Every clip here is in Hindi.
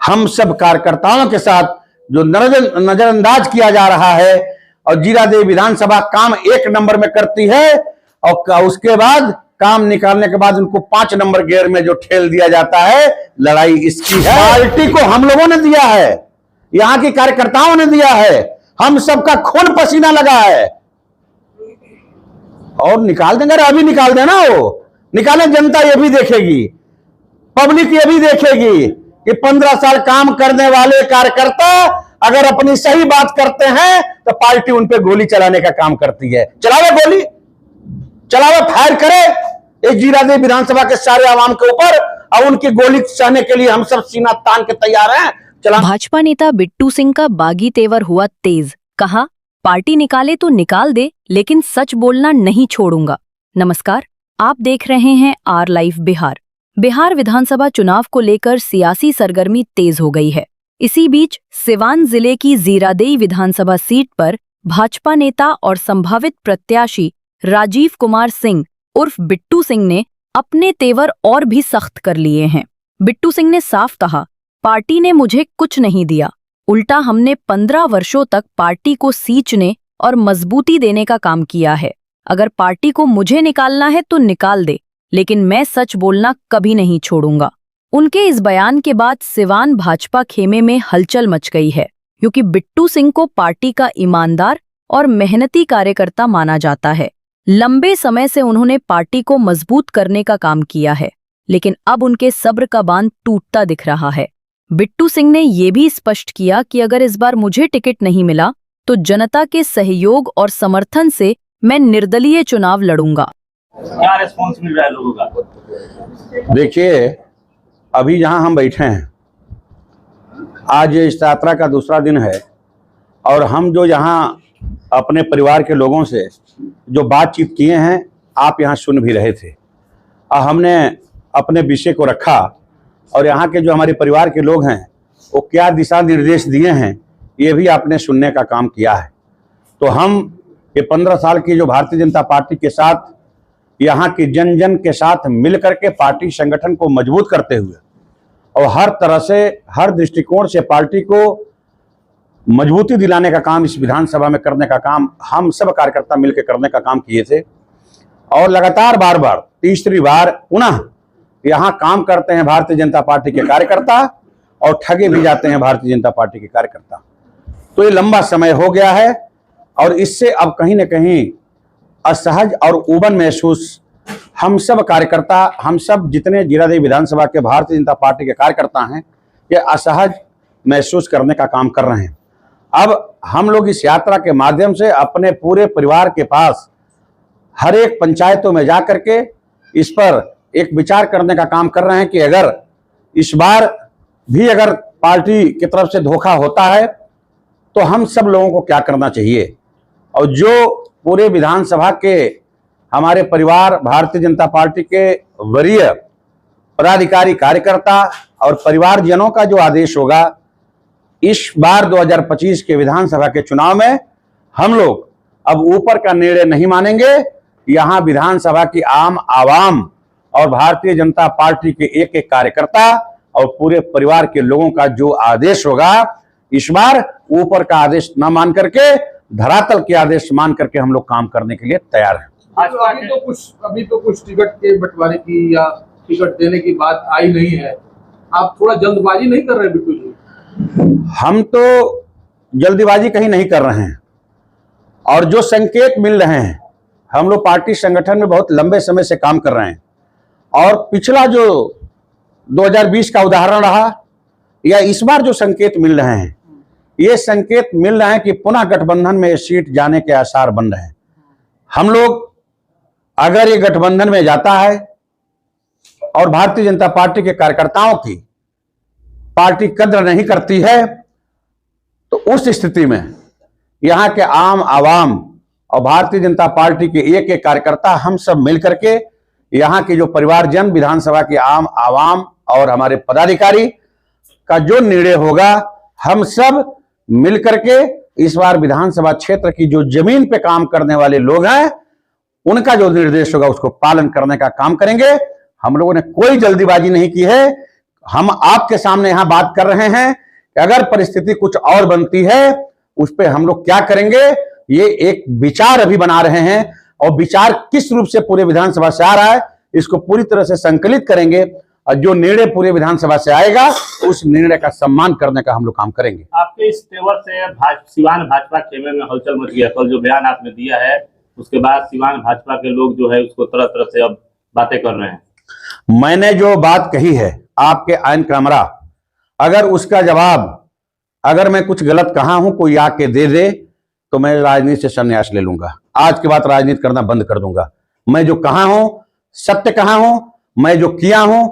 हम सब कार्यकर्ताओं के साथ जो नजरअंदाज किया जा रहा है, और जीरादेई विधानसभा काम 1 नंबर में करती है, और उसके बाद काम निकालने के बाद उनको 5 नंबर गियर में जो ठेल दिया जाता है, लड़ाई इसकी है। पार्टी को हम लोगों ने दिया है, यहां के कार्यकर्ताओं ने दिया है, हम सबका खून पसीना लगा है, और निकाल देंगे। अभी निकाल देना, वो निकाले, जनता ये भी देखेगी, पब्लिक ये भी देखेगी कि 15 साल काम करने वाले कार्यकर्ता अगर अपनी सही बात करते हैं तो पार्टी उन पे गोली चलाने का काम करती है। चलावे गोली, चलावे, फायर करे एक जीरादेई विधानसभा के सारे आवाम के ऊपर, और उनकी गोली सहने के लिए हम सब सीना तान के तैयार हैं। भाजपा नेता बिट्टू सिंह का बागी तेवर हुआ तेज, कहा पार्टी निकाले तो निकाल दे, लेकिन सच बोलना नहीं छोड़ूंगा। नमस्कार, आप देख रहे हैं आर लाइव बिहार। बिहार विधानसभा चुनाव को लेकर सियासी सरगर्मी तेज हो गई है। इसी बीच सिवान जिले की जीरादेई विधानसभा सीट पर भाजपा नेता और संभावित प्रत्याशी राजीव कुमार सिंह उर्फ बिट्टू सिंह ने अपने तेवर और भी सख्त कर लिए हैं। बिट्टू सिंह ने साफ कहा, पार्टी ने मुझे कुछ नहीं दिया, उल्टा हमने 15 वर्षों तक पार्टी को सींचने और मजबूती देने का काम किया है। अगर पार्टी को मुझे निकालना है तो निकाल दे, लेकिन मैं सच बोलना कभी नहीं छोड़ूंगा। उनके इस बयान के बाद सिवान भाजपा खेमे में हलचल मच गई है, क्योंकि बिट्टू सिंह को पार्टी का ईमानदार और मेहनती कार्यकर्ता माना जाता है। लंबे समय से उन्होंने पार्टी को मजबूत करने का काम किया है, लेकिन अब उनके सब्र का बांध टूटता दिख रहा है। बिट्टू सिंह ने ये भी स्पष्ट किया कि अगर इस बार मुझे टिकट नहीं मिला तो जनता के सहयोग और समर्थन से मैं निर्दलीय चुनाव लड़ूंगा। क्या रिस्पॉन्स मिल रहा है लोगों का? देखिए, अभी जहां हम बैठे हैं, आज इस यात्रा का दूसरा दिन है, और हम जो यहाँ अपने परिवार के लोगों से जो बातचीत किए हैं, आप यहाँ सुन भी रहे थे, और हमने अपने विषय को रखा, और यहाँ के जो हमारे परिवार के लोग हैं वो क्या दिशा निर्देश दिए हैं, ये भी आपने सुनने का काम किया है। तो हम ये 15 साल की जो भारतीय जनता पार्टी के साथ, यहाँ की जन जन के साथ मिल करके पार्टी संगठन को मजबूत करते हुए और हर तरह से, हर दृष्टिकोण से पार्टी को मजबूती दिलाने का काम इस विधानसभा में करने का काम हम सब कार्यकर्ता मिलकर करने का काम किए थे। और लगातार बार बार तीसरी बार पुनः यहाँ काम करते हैं भारतीय जनता पार्टी के कार्यकर्ता, और ठगे भी जाते हैं भारतीय जनता पार्टी के कार्यकर्ता। तो ये लंबा समय हो गया है, और इससे अब कहीं न कहीं असहज और उबन महसूस हम सब कार्यकर्ता, हम सब जितने जीरादेई विधानसभा के भारतीय जनता पार्टी के कार्यकर्ता हैं, ये असहज महसूस करने का काम कर रहे हैं। अब हम लोग इस यात्रा के माध्यम से अपने पूरे परिवार के पास हर एक पंचायतों में जा करके इस पर एक विचार करने का काम कर रहे हैं कि अगर इस बार भी अगर पार्टी की तरफ से धोखा होता है तो हम सब लोगों को क्या करना चाहिए। और जो पूरे विधानसभा के हमारे परिवार, भारतीय जनता पार्टी के वरीय पदाधिकारी, कार्यकर्ता और परिवारजनों का जो आदेश होगा, इस बार 2025 के विधानसभा के चुनाव में हम लोग अब ऊपर का निर्णय नहीं मानेंगे। यहाँ विधानसभा की आम आवाम और भारतीय जनता पार्टी के एक एक कार्यकर्ता और पूरे परिवार के लोगों का जो आदेश होगा, इस बार ऊपर का आदेश न मान करके धरातल के आदेश मान करके हम लोग काम करने के लिए तैयार हैं। अभी तो कुछ टिकट के बंटवारे की या टिकट देने की बात आई नहीं है, आप थोड़ा जल्दबाजी नहीं कर रहे बिट्टू जी? हम तो जल्दबाजी कहीं नहीं कर रहे हैं, और जो संकेत मिल रहे हैं, हम लोग पार्टी संगठन में बहुत लंबे समय से काम कर रहे हैं, और पिछला जो 2020 का उदाहरण रहा या इस बार जो संकेत मिल रहे हैं, ये संकेत मिल रहे हैं कि पुनः गठबंधन में सीट जाने के आसार बन रहे हैं। हम लोग अगर ये गठबंधन में जाता है और भारतीय जनता पार्टी के कार्यकर्ताओं की पार्टी कद्र नहीं करती है, तो उस स्थिति में यहाँ के आम आवाम और भारतीय जनता पार्टी के एक एक कार्यकर्ता हम सब मिलकर के यहाँ के जो परिवारजन, विधानसभा के आम आवाम और हमारे पदाधिकारी का जो निर्णय होगा, हम सब मिलकर के इस बार विधानसभा क्षेत्र की जो जमीन पे काम करने वाले लोग हैं, उनका जो निर्देश होगा उसको पालन करने का काम करेंगे। हम लोगों ने कोई जल्दीबाजी नहीं की है। हम आपके सामने यहां बात कर रहे हैं कि अगर परिस्थिति कुछ और बनती है उस पर हम लोग क्या करेंगे, ये एक विचार अभी बना रहे हैं और विचार किस रूप से पूरे विधानसभा से आ रहा है इसको पूरी तरह से संकलित करेंगे और जो निर्णय पूरे विधानसभा से आएगा उस निर्णय का सम्मान करने का हम लोग काम करेंगे। आपके इस तेवर से सिवान भाजपा खेमे में हलचल मच गया। कल जो बयान आपने दिया है उसके बाद सिवान भाजपा के लोग जो है उसको तरह तरह से अब बातें कर रहे हैं। मैंने जो बात कही है आपके आइन कैमरा, अगर उसका जवाब अगर मैं कुछ गलत कहा हूं कोई आके दे दे तो मैं राजनीति से संन्यास ले लूंगा। आज के बाद राजनीति करना बंद कर दूंगा। मैं जो कहा हूं सत्य कहा हूं, मैं जो किया हूं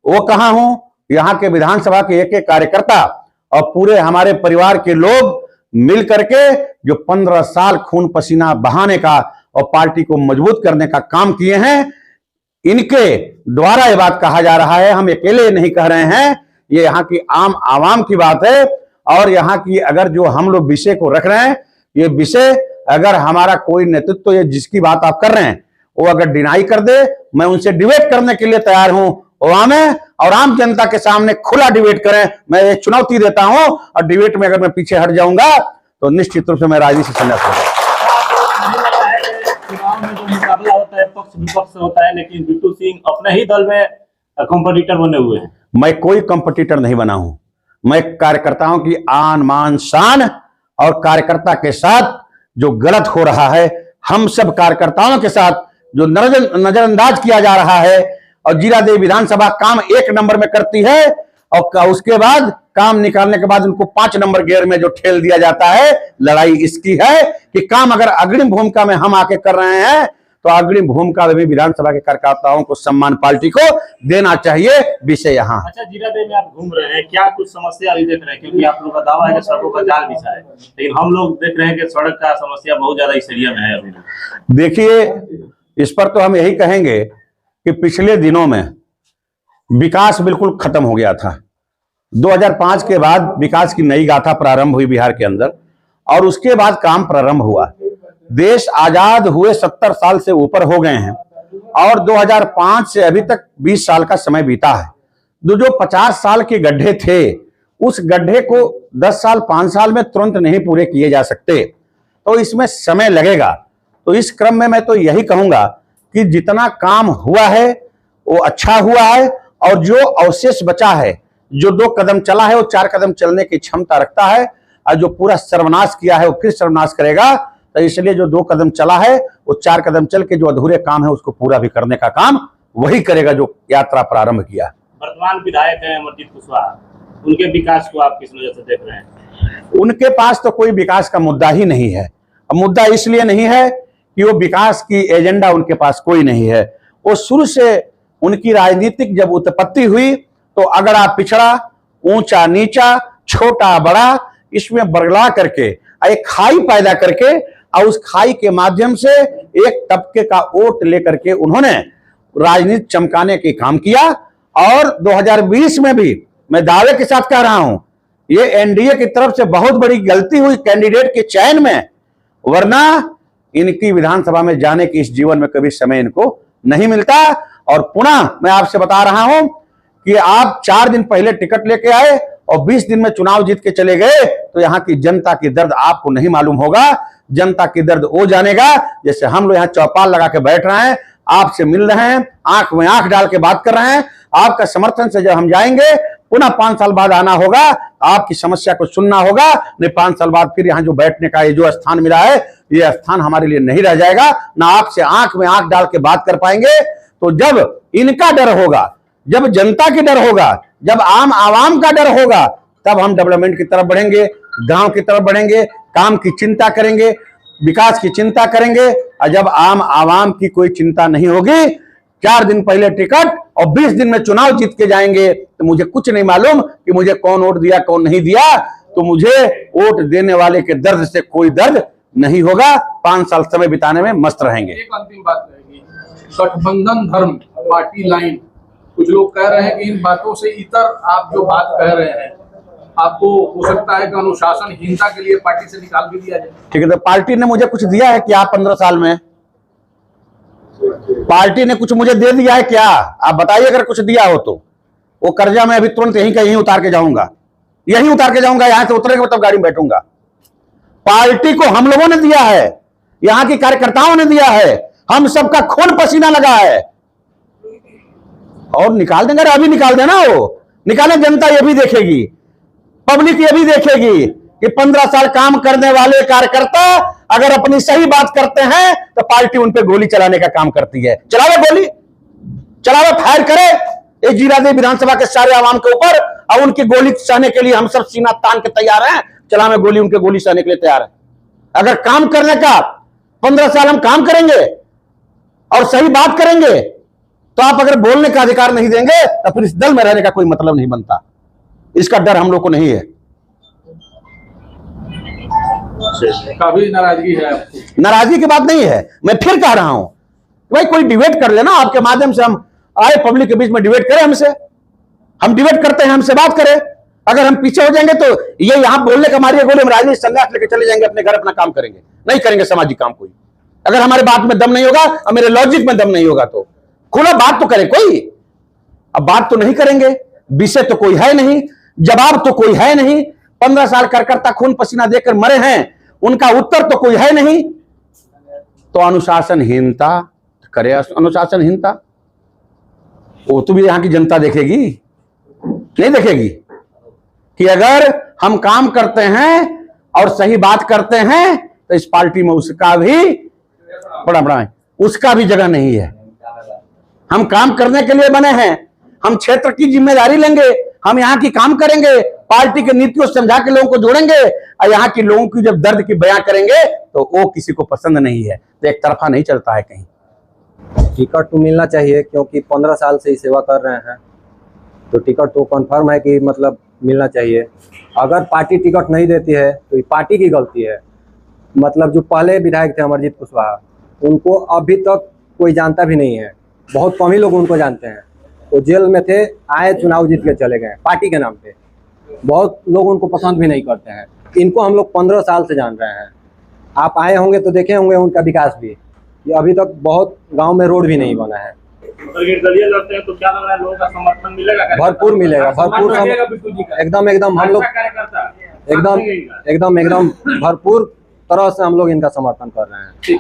वो कहा हूं। यहां के विधानसभा के एक एक कार्यकर्ता और पूरे हमारे परिवार के लोग मिल करके जो 15 साल खून पसीना बहाने का और पार्टी को मजबूत करने का काम किए हैं, इनके द्वारा ये बात कहा जा रहा है। हम अकेले नहीं कह रहे हैं, ये यहाँ की आम आवाम की बात है। और यहाँ की अगर जो हम लोग विषय को रख रहे हैं, ये विषय अगर हमारा कोई नेतृत्व ये जिसकी बात आप कर रहे हैं वो अगर डिनाई कर दे, मैं उनसे डिबेट करने के लिए तैयार हूं। और आम जनता के सामने खुला डिबेट करें, मैं ये चुनौती देता हूं। और डिबेट में अगर मैं पीछे हट जाऊंगा तो निश्चित रूप से मैं राजनीति से संन्यास लूंगा। चुनाव में जो मुकाबला होता है पक्ष विपक्ष होता है, लेकिन बिट्टू सिंह अपने ही दल में कॉम्पिटिटर बने हुए हैं। मैं कोई कॉम्पिटिटर नहीं बना हूं। मैं कार्यकर्ताओं की आन मान शान और कार्यकर्ता के साथ जो गलत हो रहा है, हम सब कार्यकर्ताओं के साथ जो नजरअंदाज किया जा रहा है और जीरादेवी विधानसभा काम 1 नंबर में करती है और उसके बाद काम निकालने के बाद उनको 5 नंबर गियर में जो ठेल दिया जाता है, लड़ाई इसकी है कि काम अगर अग्रिम भूमिका में हम आके कर रहे हैं तो अग्रिम भूमिका में भी विधानसभा के कार्यकर्ताओं को सम्मान पार्टी को देना चाहिए। विषय यहाँ। अच्छा, जीरादेवी में आप घूम रहे हैं, क्या कुछ समस्या अभी देख रहे हैं? क्योंकि आप लोग का दावा है कि सड़कों का जाल बिछा है, लेकिन हम लोग देख रहे हैं कि सड़क का समस्या बहुत ज्यादा इस एरिया में है अभी। देखिए, इस पर तो हम यही कहेंगे कि पिछले दिनों में विकास बिल्कुल खत्म हो गया था। 2005 के बाद विकास की नई गाथा प्रारंभ हुई बिहार के अंदर और उसके बाद काम प्रारंभ हुआ। देश आजाद हुए 70 साल से ऊपर हो गए हैं और 2005 से अभी तक 20 साल का समय बीता है। जो 50 साल के गड्ढे थे उस गड्ढे को 10 साल 5 साल में तुरंत नहीं पूरे किए जा सकते, तो इसमें समय लगेगा। तो इस क्रम में मैं तो यही कहूंगा कि जितना काम हुआ है वो अच्छा हुआ है और जो अवशेष बचा है, जो 2 कदम चला है वो 4 कदम चलने की क्षमता रखता है और जो पूरा सर्वनाश किया है वो फिर सर्वनाश करेगा। तो इसलिए जो 2 कदम चला है वो 4 कदम चल के जो अधूरे काम है उसको पूरा भी करने का काम वही करेगा जो यात्रा प्रारंभ किया। वर्तमान विधायक हैं अमरजीत कुशवाहा, उनके विकास को आप किस नजर से देख रहे हैं? उनके पास तो कोई विकास का मुद्दा ही नहीं है। मुद्दा इसलिए नहीं है कि वो विकास की एजेंडा उनके पास कोई नहीं है। वो शुरू से उनकी राजनीतिक जब उत्पत्ति हुई तो अगड़ा पिछड़ा, ऊंचा नीचा, छोटा बड़ा, इसमें बरगला करके एक खाई पैदा करके और उस खाई के माध्यम से एक तबके का वोट लेकर के उन्होंने राजनीति चमकाने के काम किया। और 2020 में भी मैं दावे के साथ कह रहा हूं, ये एनडीए की तरफ से बहुत बड़ी गलती हुई कैंडिडेट के चयन में, वरना इनकी विधानसभा में जाने की इस जीवन में कभी समय इनको नहीं मिलता। और पुनः मैं आपसे बता रहा हूं कि आप 4 दिन पहले टिकट लेके आए और 20 दिन में चुनाव जीत के चले गए तो यहां की जनता की दर्द आपको नहीं मालूम होगा। जनता की दर्द वो जानेगा। जैसे हम लोग यहां चौपाल लगा के बैठ रहे हैं, आपसे मिल रहे हैं, आंख में आंख डाल के बात कर रहे हैं, आपका समर्थन से जब हम जाएंगे पुनः 5 साल बाद आना होगा, आपकी समस्या को सुनना होगा। नहीं 5 साल बाद फिर यहाँ जो बैठने का ये जो स्थान मिला है ये स्थान हमारे लिए नहीं रह जाएगा, ना आपसे आंख में आंख डाल के बात कर पाएंगे। तो जब इनका डर होगा, जब जनता की डर होगा, जब आम आवाम का डर होगा, तब हम डेवलपमेंट की तरफ बढ़ेंगे, गांव की तरफ बढ़ेंगे, काम की चिंता करेंगे, विकास की चिंता करेंगे। और जब आम आवाम की कोई चिंता नहीं होगी, 4 दिन पहले टिकट और 20 दिन में चुनाव जीत के जाएंगे तो मुझे कुछ नहीं मालूम कि मुझे कौन वोट दिया कौन नहीं दिया। तो मुझे वोट देने वाले के दर्द से कोई दर्द नहीं होगा। 5 साल समय बिताने में मस्त रहेंगे। एक अंतिम बात रहेगी, गठबंधन धर्म पार्टी लाइन, कुछ लोग कह रहे हैं कि इन बातों से इतर आप जो बात कह रहे हैं आपको हो सकता है कि अनुशासनहीनता के लिए पार्टी से निकाल भी दिया जाए। ठीक है, तो पार्टी ने मुझे कुछ दिया है क्या 15 साल में? पार्टी ने कुछ मुझे दे दिया है क्या? आप बताइए अगर कुछ दिया हो तो। वो कर्जा मैं अभी तुरंत यहीं का यहीं उतार के जाऊंगा, यहीं उतार के जाऊंगा, यहां से उतरेगा तब गाड़ी में बैठूंगा। पार्टी को हम लोगों ने दिया है, यहां के कार्यकर्ताओं ने दिया है, हम सबका खून पसीना लगा है, और निकाल देंगे। अभी निकाल देना, वो निकाले, जनता ये भी देखेगी, पब्लिक ये भी देखेगी कि 15 साल काम करने वाले कार्यकर्ता अगर अपनी सही बात करते हैं तो पार्टी उन पे गोली चलाने का काम करती है। चलावे गोली, चलावे, फायर करे एक जीरादेव विधानसभा के सारे आवाम के ऊपर, और उनकी गोली सहने के लिए हम सब सीना तान के तैयार हैं, चलावे गोली, उनके गोली सहने के लिए तैयार है। अगर काम करने का 15 साल हम काम करेंगे और सही बात करेंगे तो आप अगर बोलने का अधिकार नहीं देंगे तो फिर इस दल में रहने का कोई मतलब नहीं बनता। इसका डर हम लोग को नहीं है। काफी नाराजगी है आपको? नाराजगी की बात नहीं है, मैं फिर कह रहा हूं भाई कोई डिबेट कर लेना, आपके माध्यम से हम आए पब्लिक के बीच में डिबेट करें, हमसे, हम डिबेट करते हैं, हमसे बात करें। अगर हम पीछे हो जाएंगे तो ये यहां बोलने का मारिए गोली, हम राजनीतिक संन्यास लेके चले जाएंगे अपने घर, अपना काम करेंगे, नहीं करेंगे सामाजिक काम कोई। अगर हमारे बात में दम नहीं होगा और मेरे लॉजिक में दम नहीं होगा तो खुला बात तो करे कोई। अब बात तो नहीं करेंगे, विषय तो कोई है नहीं, जवाब तो कोई है नहीं, 15 साल कार्यकर्ता खून पसीना देकर मरे हैं, उनका उत्तर तो कोई है नहीं, तो अनुशासनहीनता करे, अनुशासनहीनता वो तो भी यहां की जनता देखेगी, नहीं देखेगी कि अगर हम काम करते हैं और सही बात करते हैं तो इस पार्टी में उसका भी बड़ा उसका भी जगह नहीं है। हम काम करने के लिए बने हैं, हम क्षेत्र की जिम्मेदारी लेंगे, हम यहाँ की काम करेंगे, पार्टी की नीतियों को समझा के लोगों को जोड़ेंगे, और यहाँ के लोगों की जब दर्द की बयां करेंगे तो वो किसी को पसंद नहीं है, तो एक तरफा नहीं चलता है कहीं। टिकट तो मिलना चाहिए क्योंकि 15 साल से ही सेवा कर रहे हैं, तो टिकट तो कंफर्म है कि मतलब मिलना चाहिए। अगर पार्टी टिकट नहीं देती है तो ये पार्टी की गलती है। मतलब जो पहले विधायक थे अमरजीत कुशवाहा, उनको अभी तक कोई जानता भी नहीं है, बहुत कम ही लोग उनको जानते हैं। वो जेल में थे, आए, चुनाव जीत के चले गए पार्टी के नाम पे, बहुत लोग उनको पसंद भी नहीं करते हैं। इनको हम लोग 15 साल से जान रहे हैं। आप आए होंगे तो देखे होंगे उनका विकास भी, कि अभी तक बहुत गांव में रोड भी नहीं बना है। निर्दलीय लड़ते हैं तो क्या लग रहा है, लोगों का समर्थन मिलेगा? भरपूर मिलेगा, भरपूर, एकदम हम लोग एकदम भरपूर तरह से हम लोग इनका समर्थन कर रहे हैं।